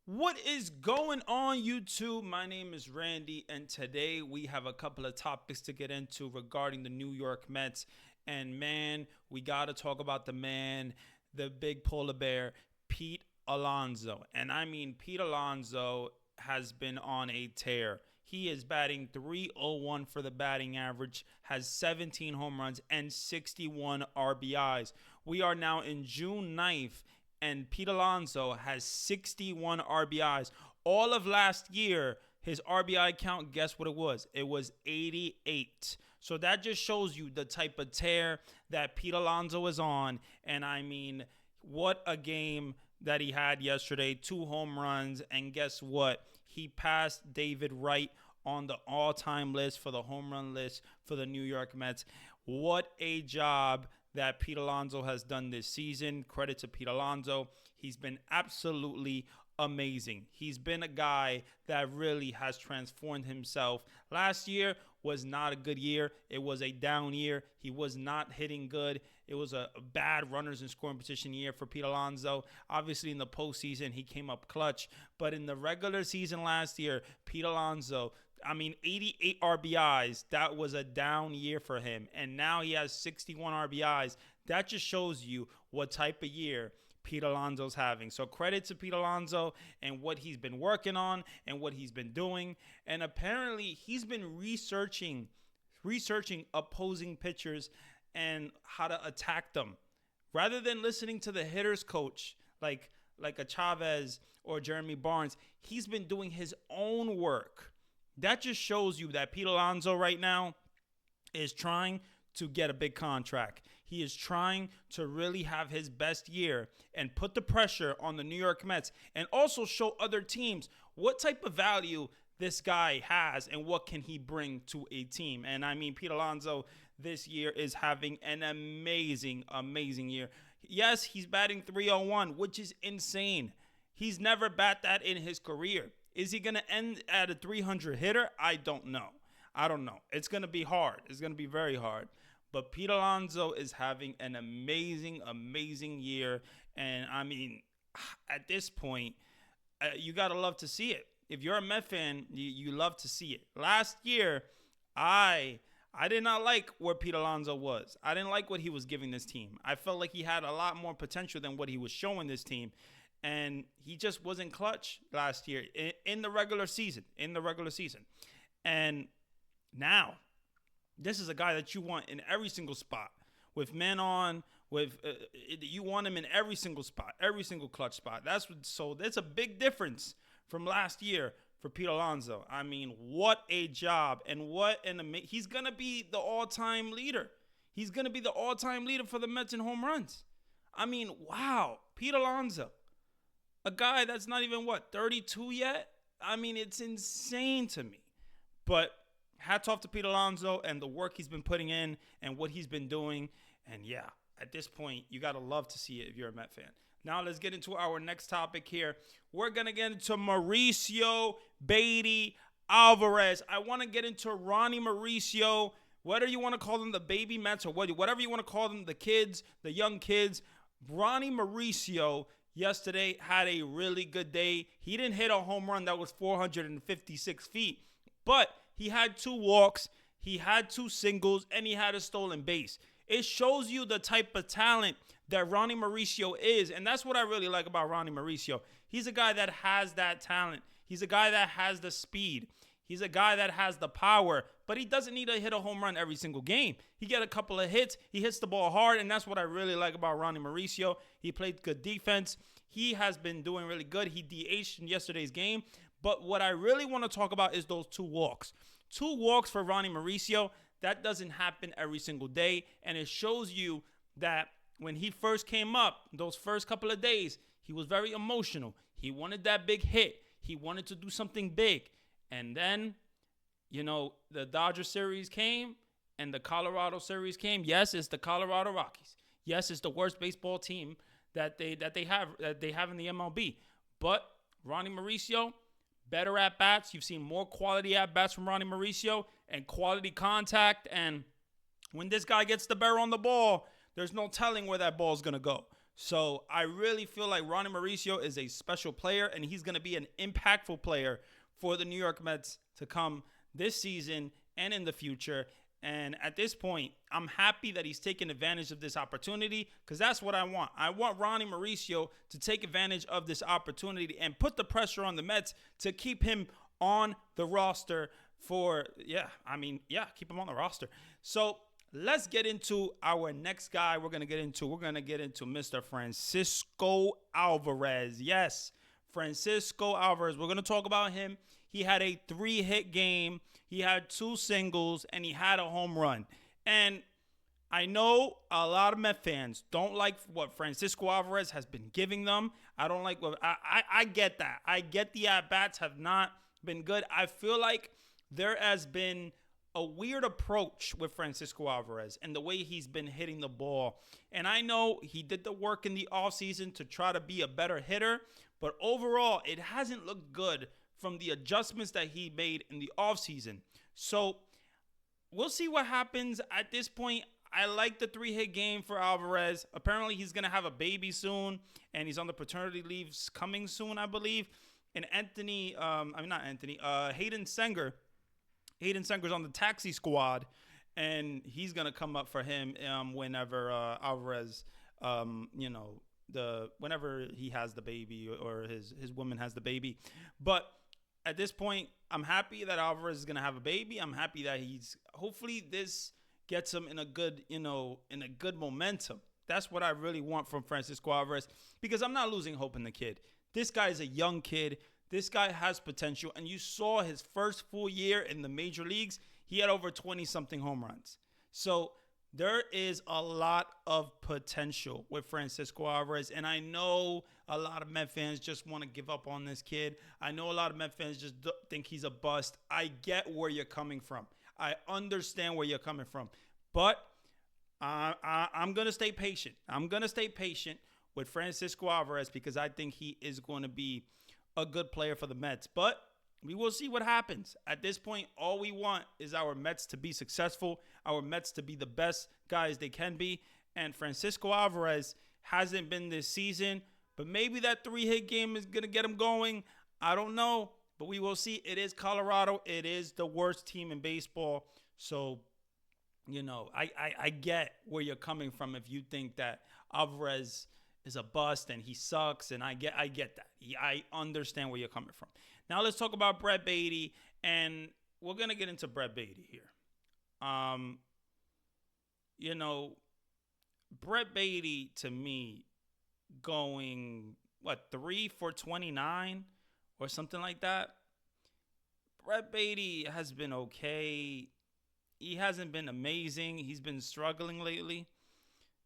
What is going on, YouTube? My name is Randy, and today we have a couple of topics to get into regarding the New York Mets. And man, we got to talk about the man, the big polar bear, Pete Alonso. And I mean, Pete Alonso has been on a tear. He is batting 301 for the batting average, has 17 home runs, and 61 RBIs. We are now in June 9th, and Pete Alonso has 61 RBIs. All of last year, his RBI count, guess what it was? It was 88. So that just shows you the type of tear that Pete Alonso is on. And I mean, what a game that he had yesterday. 2 home runs. And guess what? He passed David Wright on the all-time list for the home run list for the New York Mets. What a job that Pete Alonso has done this season. Credit to Pete Alonso. He's been absolutely amazing. He's been a guy that really has transformed himself. Last year was not a good year. It was a down year. He was not hitting good. It was a bad runners in scoring position year for Pete Alonso. Obviously, in the postseason, he came up clutch. But in the regular season last year, Pete Alonso, 88 RBIs. That was a down year for him. And now he has 61 RBIs. That just shows you what type of year Pete Alonso's having. So credit to Pete Alonso and what he's been working on and what he's been doing. And apparently he's been researching opposing pitchers and how to attack them. Rather than listening to the hitters coach like a Chavez or Jeremy Barnes, he's been doing his own work. That just shows you that Pete Alonso right now is trying to get a big contract. He is trying to really have his best year and put the pressure on the New York Mets and also show other teams what type of value this guy has and what can he bring to a team. And I mean, Pete Alonso this year is having an amazing, amazing year. Yes, he's batting 301, which is insane. He's never bat that in his career. Is he going to end at a 300 hitter? I don't know. It's going to be hard. It's going to be very hard. But Pete Alonso is having an amazing, amazing year. And I mean, at this point, you got to love to see it. If you're a Met fan, you love to see it. Last year, I did not like where Pete Alonso was. I didn't like what he was giving this team. I felt like he had a lot more potential than what he was showing this team. And he just wasn't clutch last year in the regular season. And now, this is a guy that you want in every single spot. With men on, you want him in every single spot, every single clutch spot. So that's a big difference from last year for Pete Alonso. I mean, what a job. And he's going to be the all-time leader. He's going to be the all-time leader for the Mets in home runs. I mean, wow, Pete Alonso. A guy that's not even, 32 yet? I mean, it's insane to me. But hats off to Pete Alonso and the work he's been putting in and what he's been doing. And yeah, at this point, you got to love to see it if you're a Met fan. Now let's get into our next topic here. We're going to get into Mauricio Beatty Alvarez. I want to get into Ronnie Mauricio, whether you want to call them the baby Mets or whatever you want to call them, the kids, the young kids. Ronnie Mauricio yesterday had a really good day. He didn't hit a home run that was 456 feet, but he had 2 walks, he had 2 singles, and he had a stolen base. It shows you the type of talent that Ronnie Mauricio is, and that's what I really like about Ronnie Mauricio. He's a guy that has that talent. He's a guy that has the speed. He's a guy that has the power, but he doesn't need to hit a home run every single game. He get a couple of hits. He hits the ball hard, and that's what I really like about Ronnie Mauricio. He played good defense. He has been doing really good. He DH'd in yesterday's game. But what I really want to talk about is those 2 walks. 2 walks for Ronnie Mauricio. That doesn't happen every single day, and it shows you that when he first came up, those first couple of days, he was very emotional. He wanted that big hit. He wanted to do something big. And then, the Dodger series came and the Colorado series came. Yes, it's the Colorado Rockies. Yes, it's the worst baseball team that they have in the MLB. But Ronnie Mauricio, better at bats. You've seen more quality at bats from Ronnie Mauricio and quality contact. And when this guy gets the barrel on the ball, there's no telling where that ball is going to go. So I really feel like Ronnie Mauricio is a special player, and he's going to be an impactful player for the New York Mets to come this season and in the future. And at this point, I'm happy that he's taking advantage of this opportunity because that's what I want. I want Ronnie Mauricio to take advantage of this opportunity and put the pressure on the Mets to keep him on the roster keep him on the roster. So let's get into our next guy we're going to get into. We're going to get into Mr. Francisco Alvarez. Yes, Francisco Alvarez. We're going to talk about him. He had a 3-hit game. He had 2 singles, and he had a home run. And I know a lot of Met fans don't like what Francisco Alvarez has been giving them. I don't like what I get that. I get the at-bats have not been good. I feel like there has been a weird approach with Francisco Alvarez and the way he's been hitting the ball. And I know he did the work in the offseason to try to be a better hitter, but overall, it hasn't looked good from the adjustments that he made in the offseason. So we'll see what happens at this point. I like the 3-hit game for Alvarez. Apparently, he's going to have a baby soon, and he's on the paternity leave coming soon, I believe. And Hayden Senger. Hayden Senger's on the taxi squad, and he's going to come up for him whenever Alvarez, whenever he has the baby or his woman has the baby. But at this point, I'm happy that Alvarez is going to have a baby. I'm happy that hopefully this gets him in a good momentum. That's what I really want from Francisco Alvarez because I'm not losing hope in the kid. This guy is a young kid. This guy has potential, and you saw his first full year in the major leagues. He had over 20-something home runs. So there is a lot of potential with Francisco Alvarez, and I know a lot of Met fans just want to give up on this kid. I know a lot of Met fans just think he's a bust. I get where you're coming from. I understand where you're coming from, but I'm going to stay patient. I'm going to stay patient with Francisco Alvarez because I think he is going to be a good player for the Mets, but we will see what happens. At this point, all we want is our Mets to be successful, our Mets to be the best guys they can be, and Francisco Alvarez hasn't been this season, but maybe that 3-hit game is going to get him going. I don't know, but we will see. It is Colorado. It is the worst team in baseball, so, I get where you're coming from if you think that Alvarez is a bust and he sucks, and I get that. I understand where you're coming from. Now let's talk about Brett Baty, and we're gonna get into Brett Baty here. Brett Baty to me going 3 for 29 or something like that. Brett Baty has been okay. He hasn't been amazing. He's been struggling lately,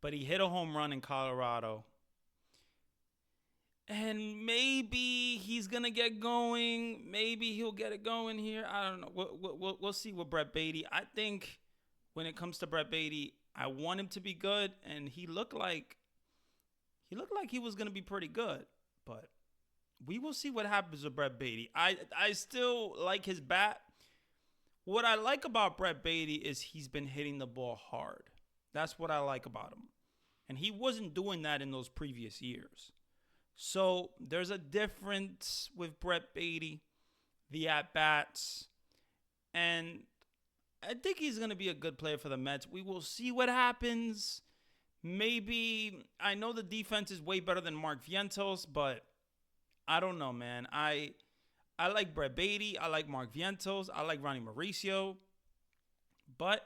but he hit a home run in Colorado. And maybe he's going to get going. Maybe he'll get it going here. I don't know. We'll see with Brett Baty. I think when it comes to Brett Baty, I want him to be good. And he looked like he was going to be pretty good. But we will see what happens with Brett Baty. I still like his bat. What I like about Brett Baty is he's been hitting the ball hard. That's what I like about him. And he wasn't doing that in those previous years. So there's a difference with Brett Baty, the at-bats, and I think he's going to be a good player for the Mets. We will see what happens. Maybe, I know the defense is way better than Mark Vientos, but I don't know, man. I like Brett Baty. I like Mark Vientos. I like Ronnie Mauricio. But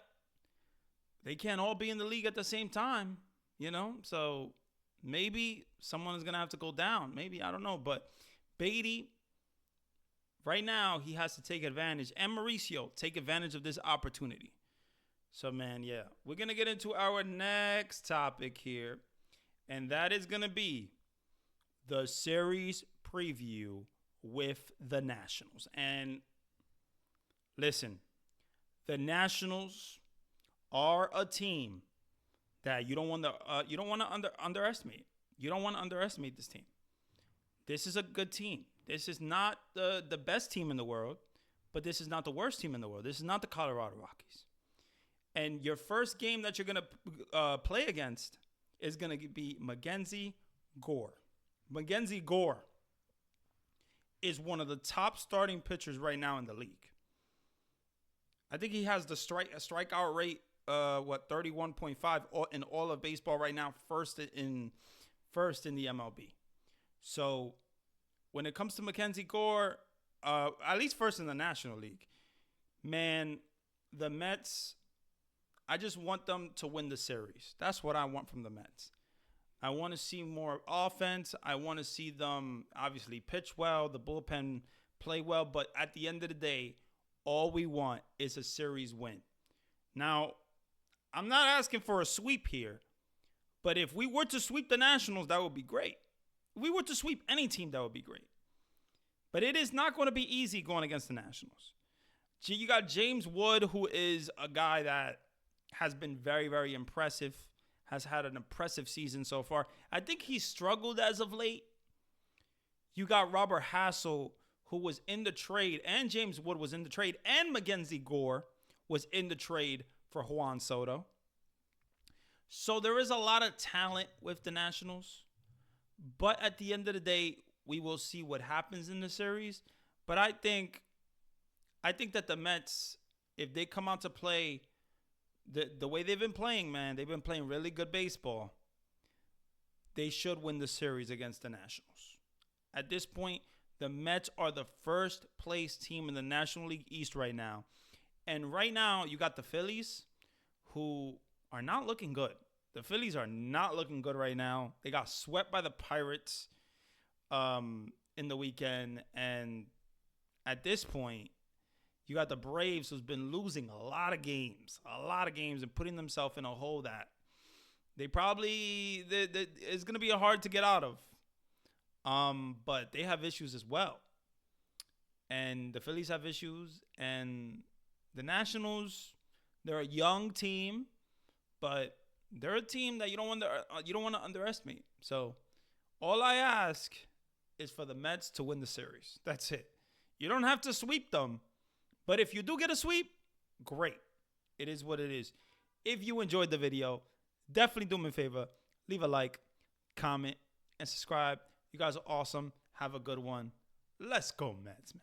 they can't all be in the league at the same time, So maybe someone is going to have to go down. Maybe, I don't know. But Baty, right now, he has to take advantage. And Mauricio, take advantage of this opportunity. So, man, yeah. We're going to get into our next topic here. And that is going to be the series preview with the Nationals. And listen, the Nationals are a team that you don't want to underestimate. You don't want to underestimate this team. This is a good team. This is not the best team in the world, but this is not the worst team in the world. This is not the Colorado Rockies. And your first game that you're going to play against is going to be Mackenzie Gore. Mackenzie Gore is one of the top starting pitchers right now in the league. I think he has the strikeout rate, 31.5 in all of baseball right now, first in the MLB. So when it comes to Mackenzie Gore, at least first in the National League, man, the Mets, I just want them to win the series. That's what I want from the Mets. I want to see more offense. I want to see them obviously pitch well, the bullpen play well. But at the end of the day, all we want is a series win. Now, I'm not asking for a sweep here, but if we were to sweep the Nationals, that would be great. If we were to sweep any team, that would be great. But it is not going to be easy going against the Nationals. You got James Wood, who is a guy that has been very, very impressive, has had an impressive season so far. I think he struggled as of late. You got Robert Hassel, who was in the trade, and James Wood was in the trade, and Mackenzie Gore was in the trade for Juan Soto. So there is a lot of talent with the Nationals. But at the end of the day, we will see what happens in the series. But I think that the Mets, if they come out to play the way they've been playing, man, they've been playing really good baseball. They should win the series against the Nationals. At this point, the Mets are the first place team in the National League East right now. And right now, you got the Phillies, who are not looking good. The Phillies are not looking good right now. They got swept by the Pirates in the weekend. And at this point, you got the Braves, who's been losing a lot of games, and putting themselves in a hole that they probably it's going to be hard to get out of. But they have issues as well. And the Phillies have issues. And the Nationals, they're a young team, but they're a team that you don't want to underestimate. So all I ask is for the Mets to win the series. That's it. You don't have to sweep them. But if you do get a sweep, great. It is what it is. If you enjoyed the video, definitely do me a favor. Leave a like, comment, and subscribe. You guys are awesome. Have a good one. Let's go, Mets, man.